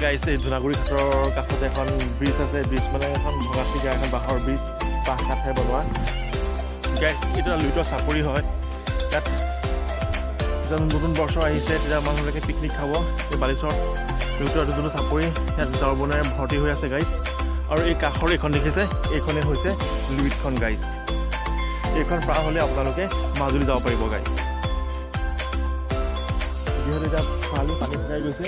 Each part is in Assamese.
গাইছে ধুনাগুৰি ঘাটৰ কাষতে এখন ব্ৰিজ আছে ব্ৰিজ মানে এখন ভঙাচিগা এখন বাঁহৰ ব্ৰিজ বাঁহ কাঠে বনোৱা গাইছ এইটো লুইতৰ চাপৰি হয় ইয়াত যেতিয়া নতুন বছৰ আহিছে তেতিয়া মানুহবিলাকে পিকনিক খাব এই বালিচৰ লুইতৰ যোনটো চাপৰি ইয়াত জাবৰ বনেৰে ভৰ্তি হৈ আছে গাইছ আৰু এই কাষৰ এইখন দেখিছে এইখনেই হৈছে লুইতখন গাইছ এইখন পাৰ হ'লে আপোনালোকে মাজুলী যাব পাৰিব গাইছ যিহেতু এতিয়া পানী শুকাই গৈছে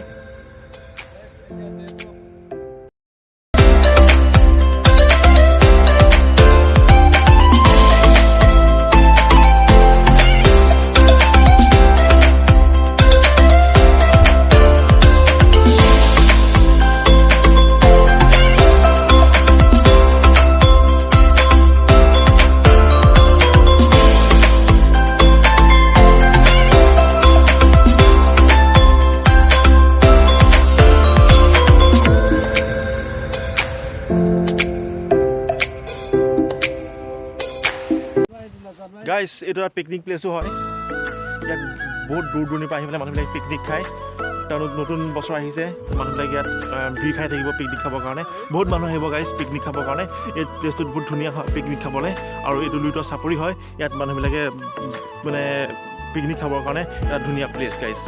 গাইছ এইটো এটা পিকনিক প্লেচো হয় ইয়াত বহুত দূৰ দূৰণিৰ পৰা আহি পেলাই মানুহবিলাকে পিকনিক খায় তেওঁলোক নতুন বছৰ আহিছে মানুহবিলাকে ইয়াত ভিৰ খাই থাকিব পিকনিক খাবৰ কাৰণে বহুত মানুহ আহিব গাইছ পিকনিক খাবৰ কাৰণে এই প্লেচটোত বহুত ধুনীয়া হয় পিকনিক খাবলৈ আৰু এইটো লুইতৰ চাপৰি হয় ইয়াত মানুহবিলাকে মানে পিকনিক খাবৰ কাৰণে এটা ধুনীয়া প্লেচ গাইছ